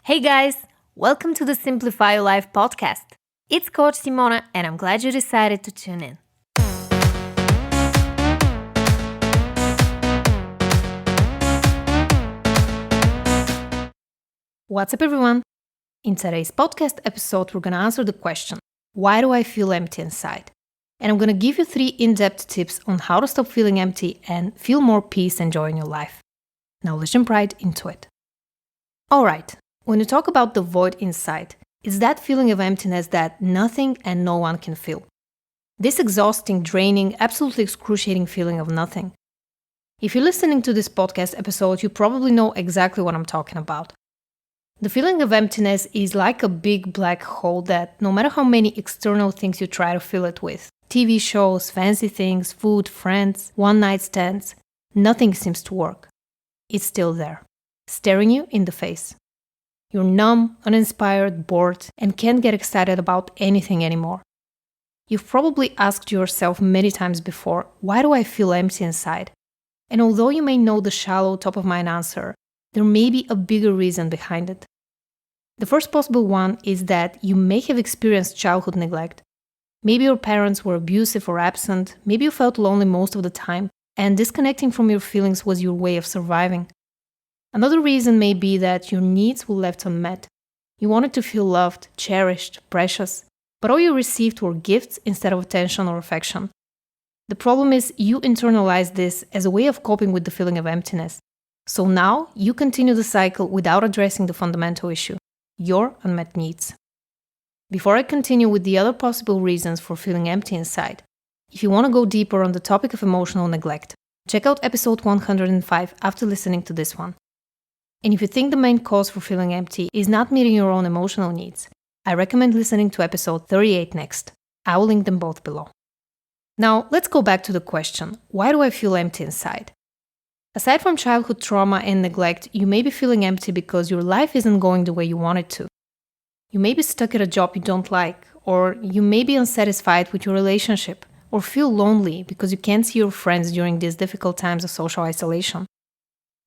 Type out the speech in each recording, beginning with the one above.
Hey guys, welcome to the Simplify Your Life podcast. It's Coach Simona and I'm glad you decided to tune in. What's up everyone? In today's podcast episode, we're going to answer the question, why do I feel empty inside? And I'm going to give you 3 in-depth tips on how to stop feeling empty and feel more peace and joy in your life. Now let's jump right into it. Alright. When you talk about the void inside, it's that feeling of emptiness that nothing and no one can fill. This exhausting, draining, absolutely excruciating feeling of nothing. If you're listening to this podcast episode, you probably know exactly what I'm talking about. The feeling of emptiness is like a big black hole that no matter how many external things you try to fill it with, TV shows, fancy things, food, friends, one-night stands, nothing seems to work. It's still there, staring you in the face. You're numb, uninspired, bored, and can't get excited about anything anymore. You've probably asked yourself many times before, why do I feel empty inside? And although you may know the shallow top-of-mind answer, there may be a bigger reason behind it. The first possible one is that you may have experienced childhood neglect. Maybe your parents were abusive or absent, maybe you felt lonely most of the time, and disconnecting from your feelings was your way of surviving. Another reason may be that your needs were left unmet. You wanted to feel loved, cherished, precious, but all you received were gifts instead of attention or affection. The problem is you internalized this as a way of coping with the feeling of emptiness. So now you continue the cycle without addressing the fundamental issue, your unmet needs. Before I continue with the other possible reasons for feeling empty inside, if you want to go deeper on the topic of emotional neglect, check out episode 105 after listening to this one. And if you think the main cause for feeling empty is not meeting your own emotional needs, I recommend listening to episode 38 next. I will link them both below. Now, let's go back to the question, why do I feel empty inside? Aside from childhood trauma and neglect, you may be feeling empty because your life isn't going the way you want it to. You may be stuck at a job you don't like, or you may be unsatisfied with your relationship, or feel lonely because you can't see your friends during these difficult times of social isolation.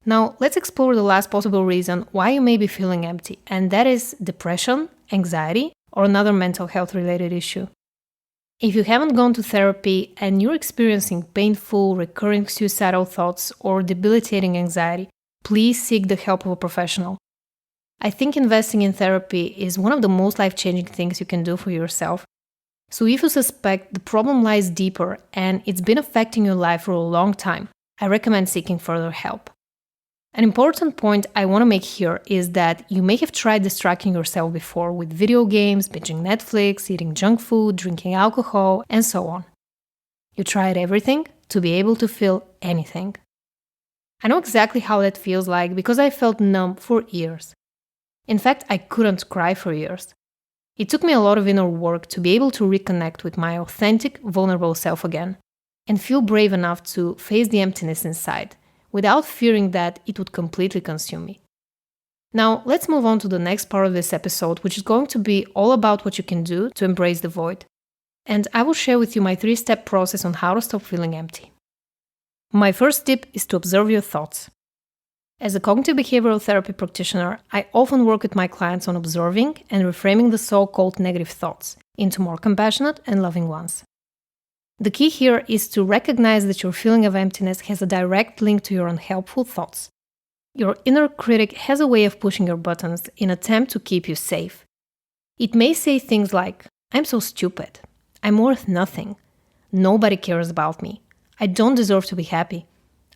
Now, let's explore the last possible reason why you may be feeling empty, and that is depression, anxiety, or another mental health related issue. If you haven't gone to therapy and you're experiencing painful, recurring suicidal thoughts or debilitating anxiety, please seek the help of a professional. I think investing in therapy is one of the most life-changing things you can do for yourself. So if you suspect the problem lies deeper and it's been affecting your life for a long time, I recommend seeking further help. An important point I want to make here is that you may have tried distracting yourself before with video games, binging Netflix, eating junk food, drinking alcohol, and so on. You tried everything to be able to feel anything. I know exactly how that feels like because I felt numb for years. In fact, I couldn't cry for years. It took me a lot of inner work to be able to reconnect with my authentic, vulnerable self again and feel brave enough to face the emptiness inside, without fearing that it would completely consume me. Now, let's move on to the next part of this episode, which is going to be all about what you can do to embrace the void. And I will share with you my 3-step process on how to stop feeling empty. My first tip is to observe your thoughts. As a cognitive behavioral therapy practitioner, I often work with my clients on observing and reframing the so-called negative thoughts into more compassionate and loving ones. The key here is to recognize that your feeling of emptiness has a direct link to your unhelpful thoughts. Your inner critic has a way of pushing your buttons in an attempt to keep you safe. It may say things like, I'm so stupid, I'm worth nothing, nobody cares about me, I don't deserve to be happy,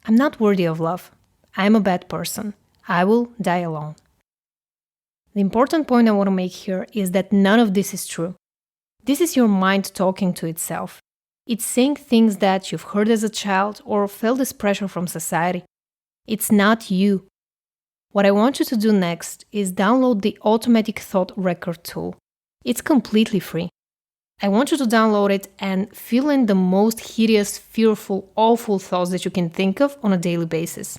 I'm not worthy of love, I'm a bad person, I will die alone. The important point I want to make here is that none of this is true. This is your mind talking to itself. It's saying things that you've heard as a child or felt as pressure from society. It's not you. What I want you to do next is download the Automatic Thought Record tool. It's completely free. I want you to download it and fill in the most hideous, fearful, awful thoughts that you can think of on a daily basis.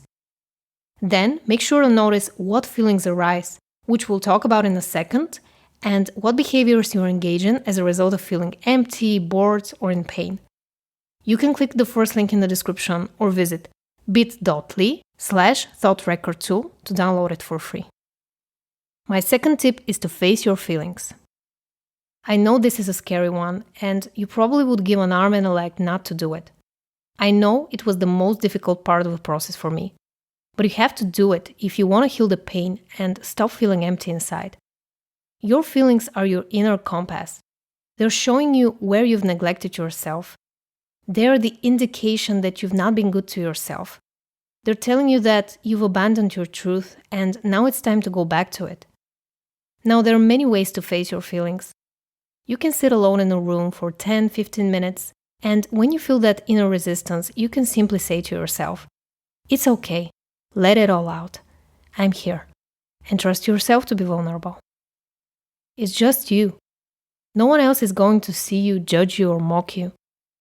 Then make sure to notice what feelings arise, which we'll talk about in a second, and what behaviors you're engaged in as a result of feeling empty, bored, or in pain. You can click the first link in the description or visit bit.ly/thoughtrecord2 to download it for free. My second tip is to face your feelings. I know this is a scary one, and you probably would give an arm and a leg not to do it. I know it was the most difficult part of the process for me, but you have to do it if you want to heal the pain and stop feeling empty inside. Your feelings are your inner compass. They're showing you where you've neglected yourself. They're the indication that you've not been good to yourself. They're telling you that you've abandoned your truth and now it's time to go back to it. Now, there are many ways to face your feelings. You can sit alone in a room for 10-15 minutes, and when you feel that inner resistance, you can simply say to yourself, "It's okay, let it all out. I'm here," and trust yourself to be vulnerable. It's just you. No one else is going to see you, judge you, or mock you.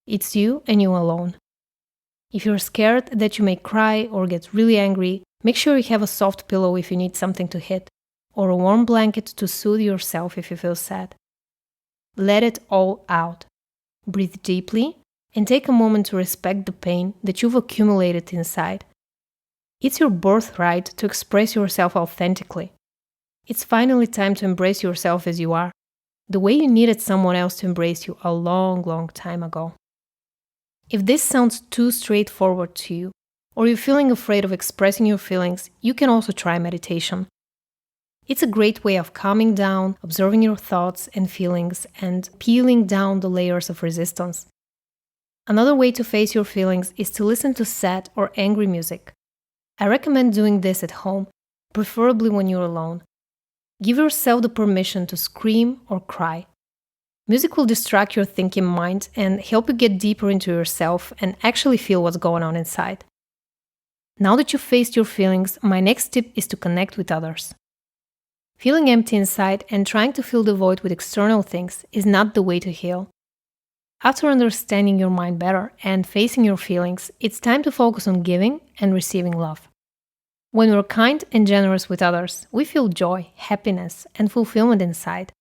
It's you and you alone. If you're scared that you may cry or get really angry, make sure you have a soft pillow if you need something to hit, or a warm blanket to soothe yourself if you feel sad. Let it all out. Breathe deeply and take a moment to respect the pain that you've accumulated inside. It's your birthright to express yourself authentically. It's finally time to embrace yourself as you are, the way you needed someone else to embrace you a long, long time ago. If this sounds too straightforward to you, or you're feeling afraid of expressing your feelings, you can also try meditation. It's a great way of calming down, observing your thoughts and feelings, and peeling down the layers of resistance. Another way to face your feelings is to listen to sad or angry music. I recommend doing this at home, preferably when you're alone. Give yourself the permission to scream or cry. Music will distract your thinking mind and help you get deeper into yourself and actually feel what's going on inside. Now that you've faced your feelings, my next tip is to connect with others. Feeling empty inside and trying to fill the void with external things is not the way to heal. After understanding your mind better and facing your feelings, it's time to focus on giving and receiving love. When we're kind and generous with others, we feel joy, happiness, and fulfillment inside.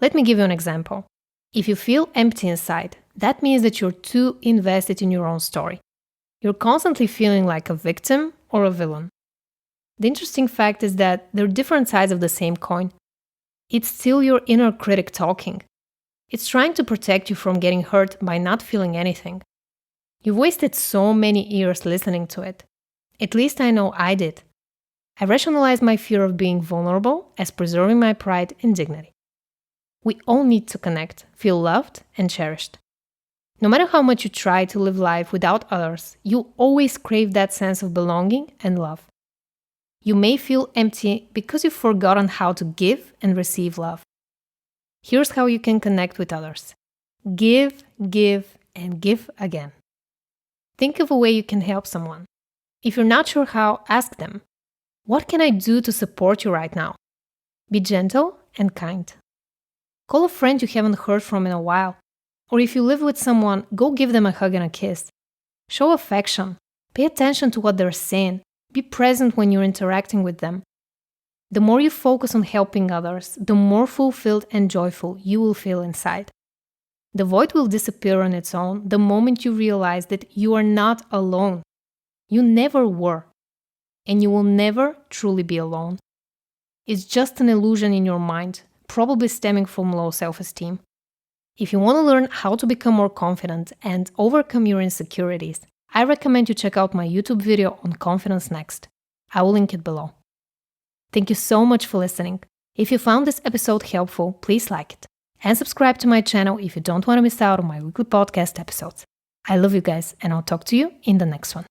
Let me give you an example. If you feel empty inside, that means that you're too invested in your own story. You're constantly feeling like a victim or a villain. The interesting fact is that they're different sides of the same coin. It's still your inner critic talking. It's trying to protect you from getting hurt by not feeling anything. You've wasted so many years listening to it. At least I know I did. I rationalized my fear of being vulnerable as preserving my pride and dignity. We all need to connect, feel loved and cherished. No matter how much you try to live life without others, you'll always crave that sense of belonging and love. You may feel empty because you've forgotten how to give and receive love. Here's how you can connect with others. Give, and give again. Think of a way you can help someone. If you're not sure how, ask them, "What can I do to support you right now?" Be gentle and kind. Call a friend you haven't heard from in a while. Or if you live with someone, go give them a hug and a kiss. Show affection. Pay attention to what they're saying. Be present when you're interacting with them. The more you focus on helping others, the more fulfilled and joyful you will feel inside. The void will disappear on its own the moment you realize that you are not alone. You never were. And you will never truly be alone. It's just an illusion in your mind, probably stemming from low self-esteem. If you want to learn how to become more confident and overcome your insecurities, I recommend you check out my YouTube video on Confidence Next. I will link it below. Thank you so much for listening. If you found this episode helpful, please like it. And subscribe to my channel if you don't want to miss out on my weekly podcast episodes. I love you guys, and I'll talk to you in the next one.